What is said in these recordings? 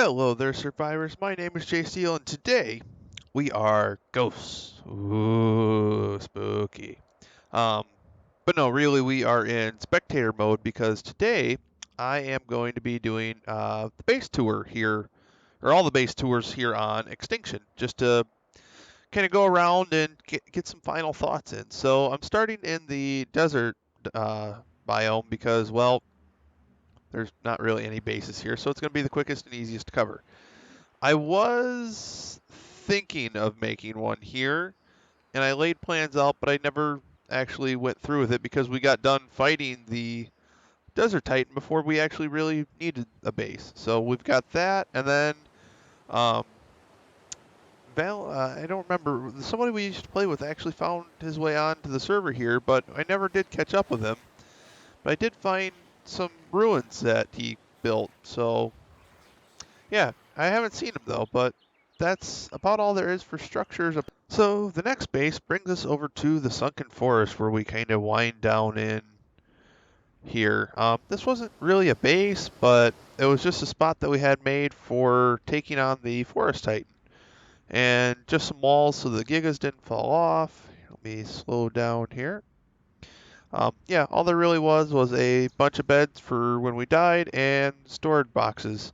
Hello there, survivors. My name is jsteel, and today we are ghosts. Ooh, spooky. Um, but no, really, we are in spectator mode because today I am going to be doing the base tour here, or all the base tours here on Extinction, just to kind of go around and get some final thoughts in. So I'm starting in the desert uh, biome because, well, there's not really any bases here, so it's going to be the quickest and easiest to cover. I was thinking of making one here, and I laid plans out, but I never actually went through with it because we got done fighting the Desert Titan before we actually really needed a base. So we've got that, and then um, I don't remember, somebody we used to play with actually found his way onto the server here, but I never did catch up with him. But I did find some ruins that he built, so yeah, I haven't seen him though, but that's about all there is for structures. So the next base brings us over to the sunken forest where we kind of wind down in here. This wasn't really a base, but it was just a spot that we had made for taking on the forest titan. And just some walls so the gigas didn't fall off. Let me slow down here. Yeah, all there really was a bunch of beds for when we died and storage boxes.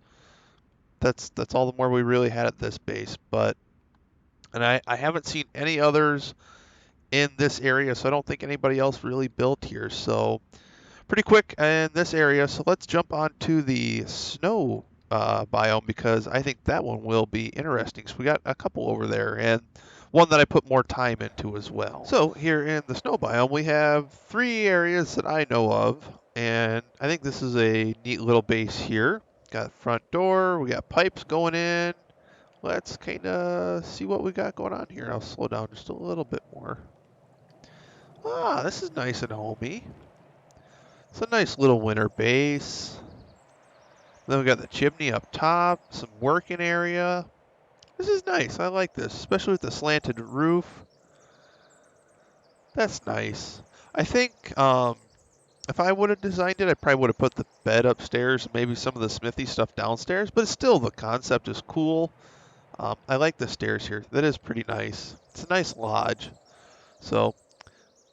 That's all the more we really had at this base. And I haven't seen any others in this area, so I don't think anybody else really built here. So pretty quick in this area. So let's jump on to the snow biome because I think that one will be interesting. So we got a couple over there and one that I put more time into as well. So here in the snow biome, we have three areas that I know of, and I think this is a neat little base here. Got front door, we got pipes going in. Let's kind of see what we got going on here. I'll slow down just a little bit more. Ah, this is nice and homey. It's a nice little winter base. Then we got the chimney up top, some working area. This is nice. I like this, especially with the slanted roof. That's nice. I think if I would have designed it, I probably would have put the bed upstairs and maybe some of the smithy stuff downstairs, but still the concept is cool. I like the stairs here. That is pretty nice. It's a nice lodge. So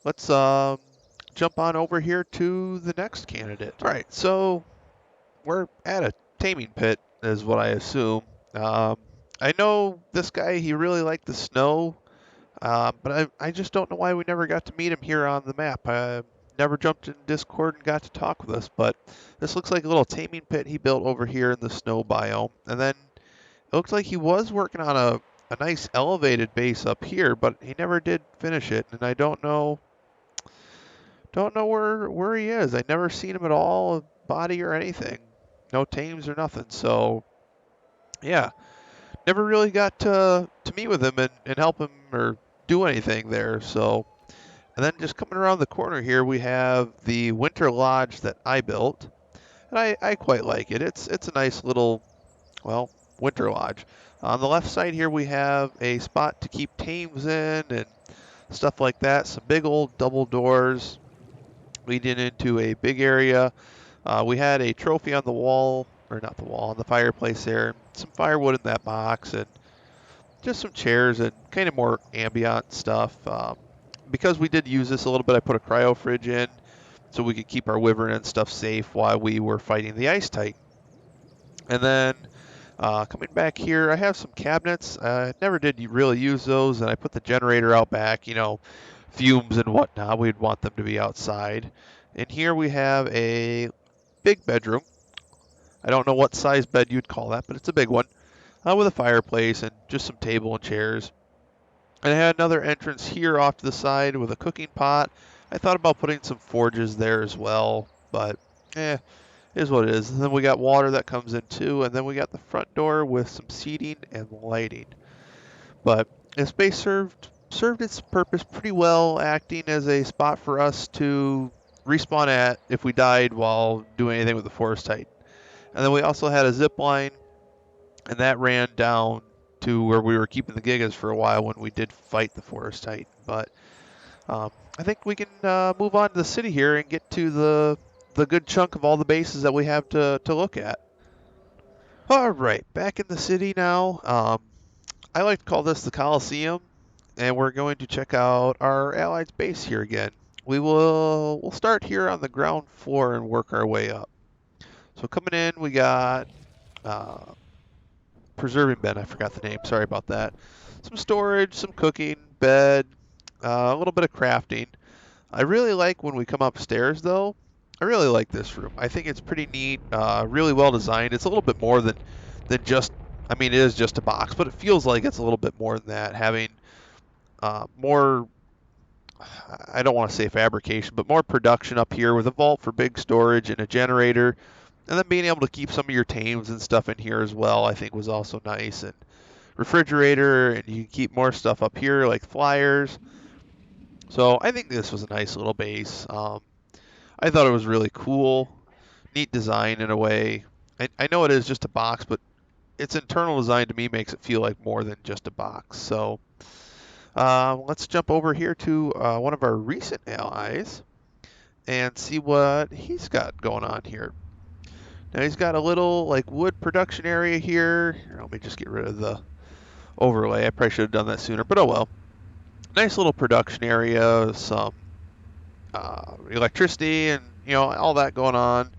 let's jump on over here to the next candidate. All right, so we're at a taming pit, is what I assume. Um, I know this guy, he really liked the snow, but I just don't know why we never got to meet him here on the map. I never jumped in Discord and got to talk with us, but this looks like a little taming pit he built over here in the snow biome. And then it looks like he was working on a nice elevated base up here, but he never did finish it, and I don't know where he is. I never seen him at all, body or anything. No tames or nothing. So yeah, never really got to meet with him and help him or do anything there. So and then just coming around the corner here, we have the winter lodge that I built, and I quite like it. It's a nice little, well, winter lodge. On the left side here, we have a spot to keep tames in and stuff like that. Some big old double doors leading into a big area. We had a trophy on the wall, or not the wall, on the fireplace there. Some firewood in that box, and just some chairs and kind of more ambient stuff. Because we did use this a little bit, I put a cryo fridge in so we could keep our wyvern and stuff safe while we were fighting the ice titan. And then coming back here, I have some cabinets. I never did really use those, and I put the generator out back. Fumes and whatnot. We'd want them to be outside. And here we have a big bedroom. I don't know what size bed you'd call that, but it's a big one with a fireplace and just some table and chairs. And I had another entrance here off to the side with a cooking pot. I thought about putting some forges there as well, but it is what it is. And then we got water that comes in too, and then we got the front door with some seating and lighting. But this space served its purpose pretty well, acting as a spot for us to respawn at if we died while doing anything with the forest titan. And then we also had a zip line, and that ran down to where we were keeping the gigas for a while when we did fight the forest titan. But I think we can move on to the city here and get to the good chunk of all the bases that we have to look at. All right, back in the city now. I like to call this the Coliseum, and we're going to check out our Allied base here again. We'll start here on the ground floor and work our way up. So coming in, we got uh, preserving bin. I forgot the name. Sorry about that. Some storage, some cooking, bed, a little bit of crafting. I really like when we come upstairs, though. I really like this room. I think it's pretty neat, really well designed. It's a little bit more than just. I mean, it is just a box, but it feels like it's a little bit more than that. Having more, I don't want to say fabrication, but more production up here with a vault for big storage and a generator, and then being able to keep some of your tames and stuff in here as well, I think was also nice. And refrigerator, and you can keep more stuff up here like flyers. So I think this was a nice little base. I thought it was really cool, neat design in a way. I know it is just a box, but its internal design to me makes it feel like more than just a box. So let's jump over here to one of our recent allies and see what he's got going on here. Now he's got a little like wood production area here. Here, let me just get rid of the overlay. I probably should have done that sooner, but oh well. Nice little production area, some electricity, and all that going on.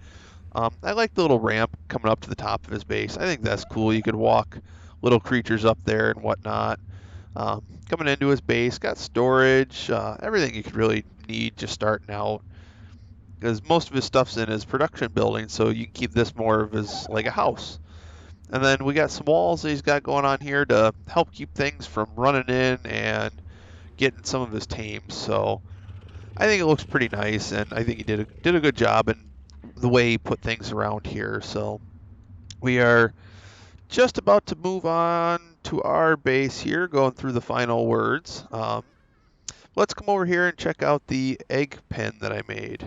I like the little ramp coming up to the top of his base. I think that's cool. You could walk little creatures up there and whatnot. Coming into his base, got storage, everything you could really need just starting out. Because most of his stuff's in his production building, so you can keep this more of his like a house. And then we got some walls that he's got going on here to help keep things from running in and getting some of his tames. So I think it looks pretty nice, and I think he did a good job in the way he put things around here. So we are just about to move on to our base here, going through the final words. Let's come over here and check out the egg pen that I made.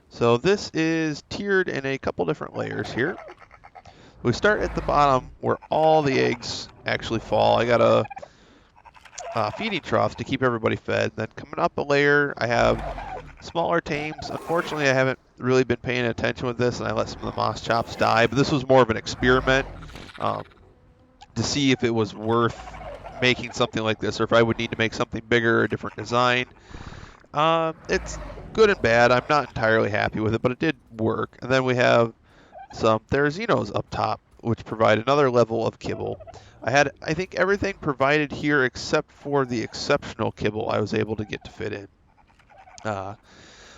So this is tiered in a couple different layers here. We start at the bottom where all the eggs actually fall. I got a feeding trough to keep everybody fed. Then coming up a layer, I have smaller tames. Unfortunately, I haven't really been paying attention with this, and I let some of the moss chops die. But this was more of an experiment um, to see if it was worth making something like this, or if I would need to make something bigger, a different design. It's good and bad. I'm not entirely happy with it, but it did work. And then we have some Therazinos up top, which provide another level of kibble. I think, everything provided here except for the exceptional kibble I was able to get to fit in.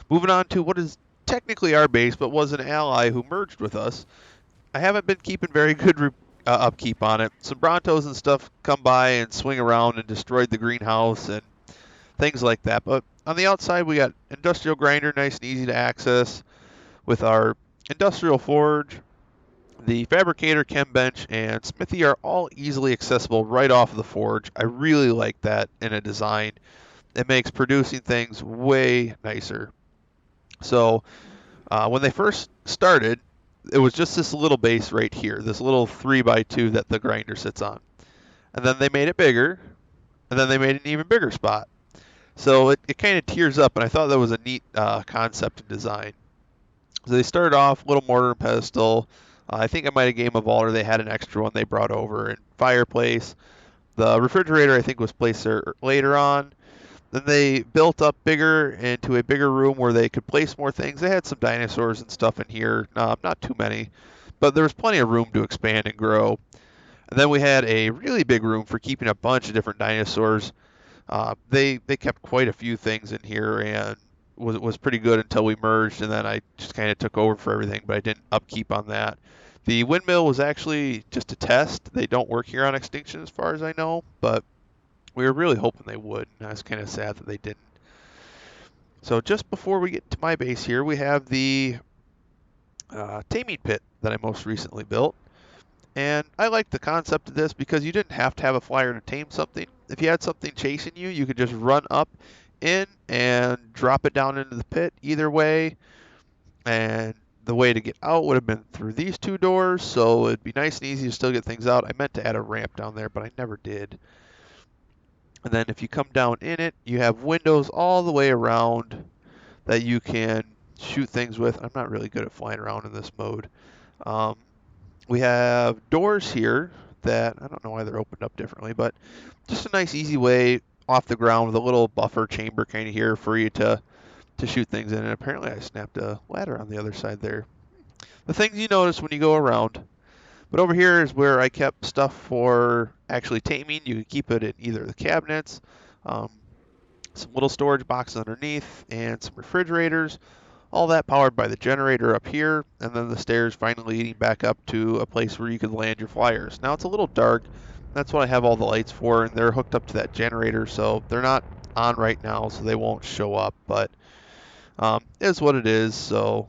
Moving on to what is technically our base, but was an ally who merged with us. I haven't been keeping very good upkeep on it. Some Brontos and stuff come by and swing around and destroyed the greenhouse and things like that. But on the outside, we got industrial grinder, nice and easy to access with our industrial forge. The fabricator, chem bench, and smithy are all easily accessible right off of the forge. I really like that in a design. It makes producing things way nicer. So when they first started, it was just this little base right here, this little 3x2 that the grinder sits on. And then they made it bigger, and then they made an even bigger spot. So it kind of tiers up, and I thought that was a neat concept and design. So they started off little mortar and pestle. I think I might have gave them a vault, or they had an extra one they brought over, and fireplace. The refrigerator I think was placed there later on. Then they built up bigger into a bigger room where they could place more things. They had some dinosaurs and stuff in here, not too many, but there was plenty of room to expand and grow. And then we had a really big room for keeping a bunch of different dinosaurs. They kept quite a few things in here, and was pretty good until we merged, and then I just kind of took over for everything, but I didn't upkeep on that. The windmill was actually just a test. They don't work here on Extinction as far as I know, but we were really hoping they would, and I was kind of sad that they didn't. So just before we get to my base here, we have the taming pit that I most recently built. And I like the concept of this because you didn't have to have a flyer to tame something. If you had something chasing you, you could just run up in and drop it down into the pit either way. And the way to get out would have been through these two doors, so it'd be nice and easy to still get things out. I meant to add a ramp down there, but I never did. And then if you come down in it, you have windows all the way around that you can shoot things with. I'm not really good at flying around in this mode. We have doors here that I don't know why they're opened up differently, but just a nice easy way off the ground with a little buffer chamber kind of here for you to shoot things in. And apparently I snapped a ladder on the other side there. The things you notice when you go around. But over here is where I kept stuff for actually taming. You can keep it in either the cabinets, um, some little storage boxes underneath, and some refrigerators. All that powered by the generator up here, and then the stairs finally leading back up to a place where you can land your flyers. Now it's a little dark. That's what I have all the lights for, and they're hooked up to that generator, so they're not on right now, so they won't show up. But it is what it is. So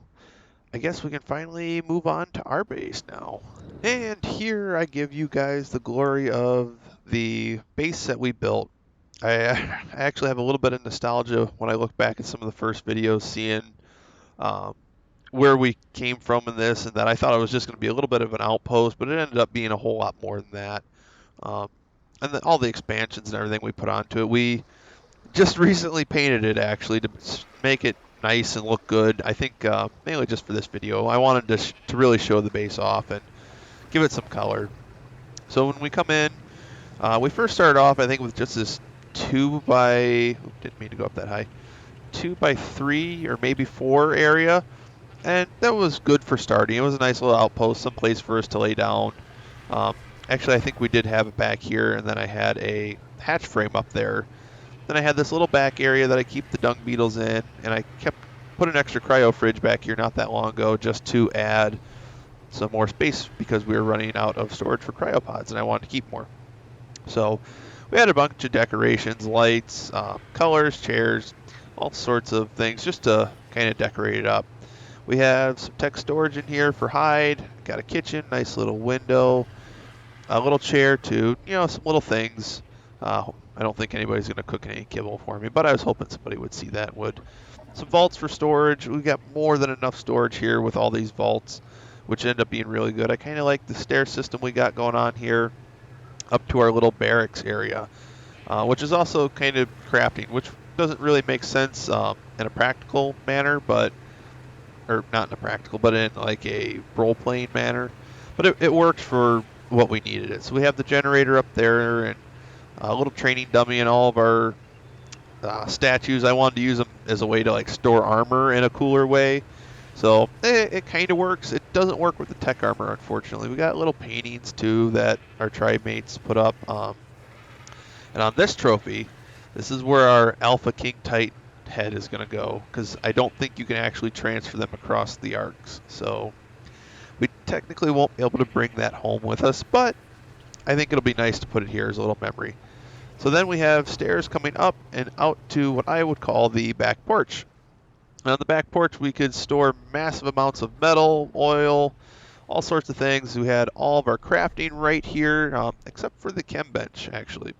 I guess we can finally move on to our base now. And here I give you guys the glory of the base that we built. I actually have a little bit of nostalgia when I look back at some of the first videos, seeing um, where we came from in this, and that I thought it was just going to be a little bit of an outpost, but it ended up being a whole lot more than that. Um, and all the expansions and everything we put onto it, we just recently painted it actually to make it nice and look good. I think mainly just for this video, I wanted to really show the base off and give it some color. So when we come in, we first started off, I think, with just this 2x, didn't mean to go up that high, 2x3 or maybe 4 area. And that was good for starting. It was a nice little outpost, some place for us to lay down. Um, Actually, I think we did have it back here, and then I had a hatch frame up there. Then I had this little back area that I keep the dung beetles in, and I put an extra cryo fridge back here not that long ago just to add some more space because we were running out of storage for cryopods, and I wanted to keep more. So we had a bunch of decorations, lights, colors, chairs, all sorts of things just to kind of decorate it up. We have some tech storage in here for hide. Got a kitchen, nice little window, a little chair too. You know, some little things. I don't think anybody's going to cook any kibble for me, but I was hoping somebody would see that would. Some vaults for storage. We got more than enough storage here with all these vaults, which end up being really good. I kind of like the stair system we got going on here up to our little barracks area, which is also kind of crafting, which doesn't really make sense in a practical manner, but or not in a practical, but in like a role-playing manner. But it worked for what we needed it. So we have the generator up there and a little training dummy and all of our statues. I wanted to use them as a way to like store armor in a cooler way. So it kind of works. It doesn't work with the tech armor, unfortunately. We got little paintings too that our tribe mates put up. And on this trophy, this is where our Alpha King Titan head is going to go, because I don't think you can actually transfer them across the arcs. So we technically won't be able to bring that home with us, but I think it'll be nice to put it here as a little memory. So then we have stairs coming up and out to what I would call the back porch. On the back porch, we could store massive amounts of metal, oil, all sorts of things. We had all of our crafting right here, except for the chem bench, actually,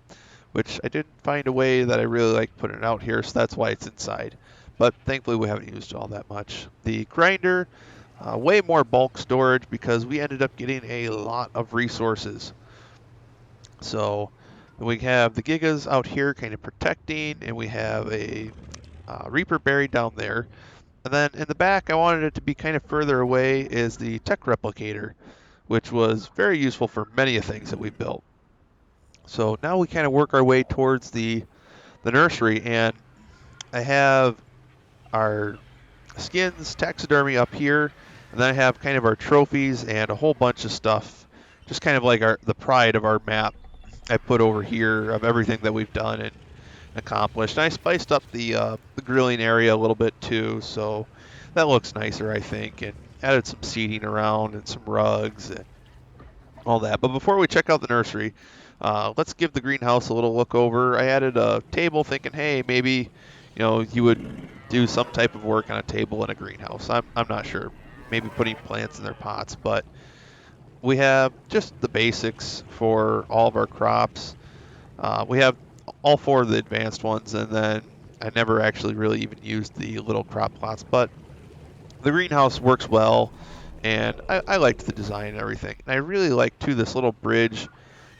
which I didn't find a way that I really like putting it out here, so that's why it's inside. But thankfully, we haven't used it all that much. The grinder, way more bulk storage because we ended up getting a lot of resources. So we have the gigas out here kind of protecting, and we have a Reaper buried down there. And then in the back, I wanted it to be kind of further away, is the tech replicator, which was very useful for many of things that we built. So now we kind of work our way towards the nursery, and I have our skins, taxidermy up here, and then I have kind of our trophies and a whole bunch of stuff, just kind of like the pride of our map I put over here of everything that we've done and accomplished. And I spiced up the grilling area a little bit too, so that looks nicer, I think, and added some seating around and some rugs and all that. But before we check out the nursery, let's give the greenhouse a little look over. I added a table thinking, hey, maybe you would do some type of work on a table in a greenhouse. I'm not sure. Maybe putting plants in their pots, but we have just the basics for all of our crops. We have all 4 of the advanced ones, and then I never actually really even used the little crop plots, but the greenhouse works well, and I liked the design and everything. And I really like, too, this little bridge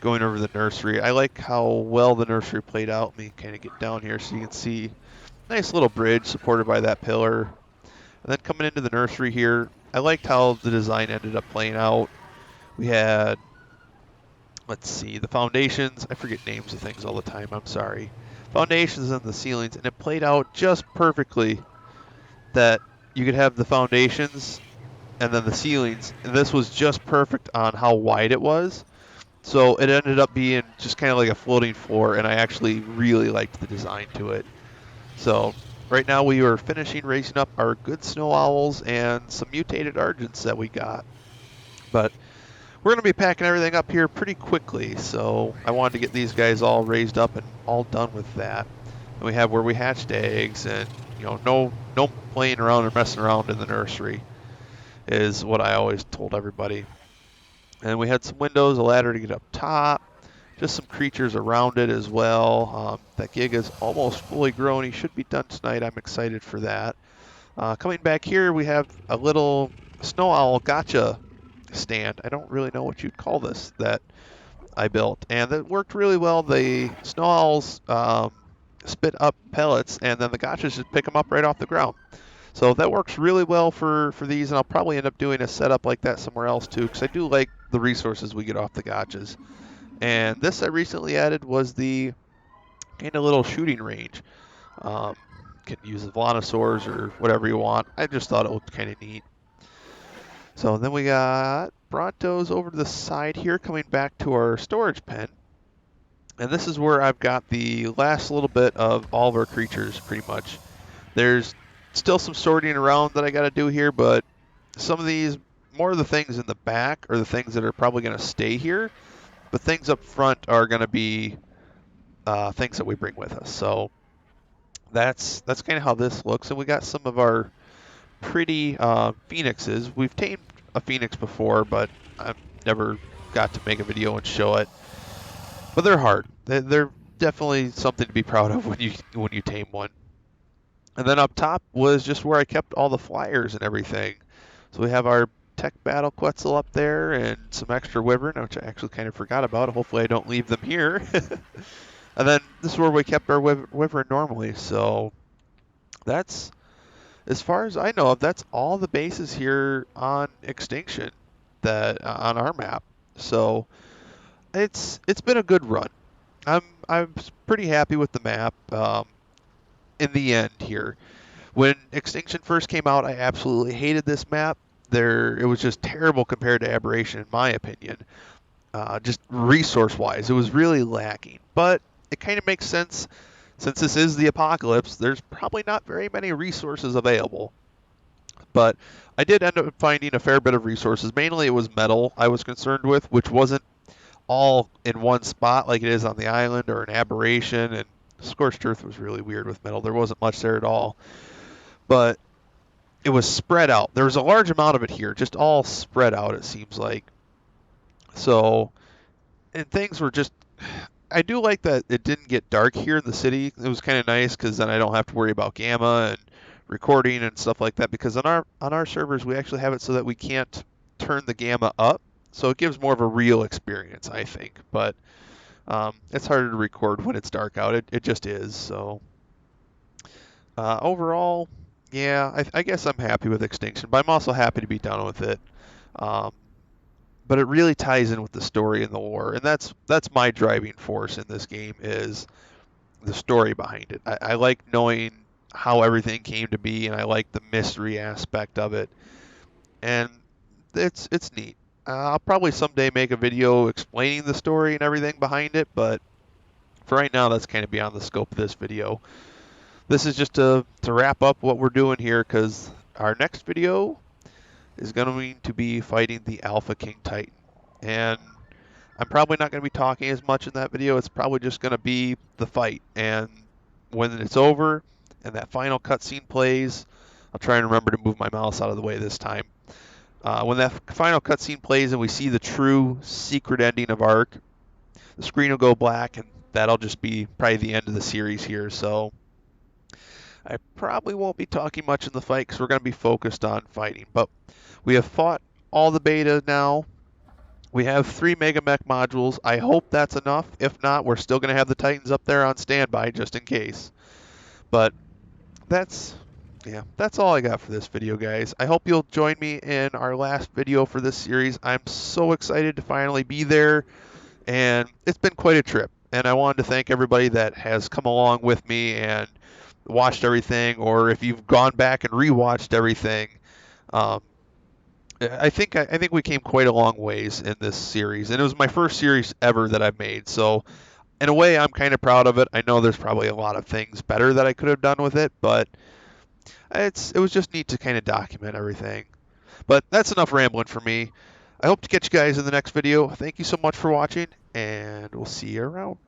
going over the nursery. I like how well the nursery played out. Let me kind of get down here so you can see. Nice little bridge supported by that pillar. And then coming into the nursery here, I liked how the design ended up playing out We had, let's see, the foundations. I forget names of things all the time. I'm sorry. Foundations and the ceilings, and it played out just perfectly that you could have the foundations and then the ceilings, and this was just perfect on how wide it was. So it ended up being just kind of like a floating floor, and I actually really liked the design to it. So right now we are finishing raising up our good snow owls and some mutated argents that we got. But we're going to be packing everything up here pretty quickly, so I wanted to get these guys all raised up and all done with that. And we have where we hatched eggs, and no playing around or messing around in the nursery is what I always told everybody. And we had some windows, a ladder to get up top, just some creatures around it as well. That gig is almost fully grown. He should be done tonight. I'm excited for that. Coming back here, we have a little snow owl gotcha stand. I don't really know what you'd call this that I built, and that worked really well. The snow owls spit up pellets, and then the gotchas just pick them up right off the ground. So that works really well for these, and I'll probably end up doing a setup like that somewhere else too, because I do like the resources we get off the gotchas. And this I recently added was the kind of little shooting range. Um, can use the Volanosaurs or whatever you want. I just thought it looked kind of neat. So then we got Brontos over to the side here, coming back to our storage pen. And this is where I've got the last little bit of all of our creatures, pretty much. There's still some sorting around that I got to do here, but some of these, more of the things in the back are the things that are probably going to stay here. But things up front are going to be things that we bring with us. So that's kind of how this looks. And we got some of our pretty phoenixes. We've tamed a phoenix before, but I've never got to make a video and show it. But they're hard. They're definitely something to be proud of when you tame one. And then up top was just where I kept all the flyers and everything. So we have our tech battle Quetzal up there and some extra wyvern, which I actually kind of forgot about. Hopefully I don't leave them here. And then this is where we kept our wyvern normally. So that's, as far as I know of, that's all the bases here on Extinction that on our map. So it's been a good run. I'm pretty happy with the map. In the end here, when Extinction first came out, I absolutely hated this map. It was just terrible compared to Aberration, in my opinion. Just resource-wise, it was really lacking. But it kind of makes sense since this is the apocalypse. There's probably not very many resources available. But I did end up finding a fair bit of resources. Mainly it was metal I was concerned with, which wasn't all in one spot like it is on the island or an Aberration. And Scorched Earth was really weird with metal. There wasn't much there at all. But it was spread out. There was a large amount of it here, just all spread out, it seems like. So, and things were just, I do like that it didn't get dark here in the city. It was kind of nice because then I don't have to worry about gamma and recording and stuff like that, because on our servers we actually have it so that we can't turn the gamma up. So it gives more of a real experience, I think. But it's harder to record when it's dark out. It just is. So overall, yeah, I guess I'm happy with Extinction, but I'm also happy to be done with it. Um, but it really ties in with the story and the lore, and that's my driving force in this game is the story behind it. I like knowing how everything came to be, and I like the mystery aspect of it, and it's neat. I'll probably someday make a video explaining the story and everything behind it, but for right now, that's kind of beyond the scope of this video. This is just to wrap up what we're doing here, because our next video is going to be fighting the Alpha King Titan. And I'm probably not going to be talking as much in that video. It's probably just going to be the fight. And when it's over and that final cutscene plays, I'll try and remember to move my mouse out of the way this time. When that final cutscene plays and we see the true secret ending of Ark, the screen will go black, and that'll just be probably the end of the series here. So I probably won't be talking much in the fight because we're going to be focused on fighting. But we have fought all the beta now. We have 3 Mega Mech modules. I hope that's enough. If not, we're still going to have the Titans up there on standby just in case. But that's Yeah, that's all I got for this video, guys. I hope you'll join me in our last video for this series. I'm so excited to finally be there, and it's been quite a trip. And I wanted to thank everybody that has come along with me and watched everything, or if you've gone back and rewatched everything. Um, I think we came quite a long ways in this series, and it was my first series ever that I've made. So in a way, I'm kind of proud of it. I know there's probably a lot of things better that I could have done with it, but it was just neat to kind of document everything. But that's enough rambling for me. I hope to catch you guys in the next video. Thank you so much for watching, and we'll see you around.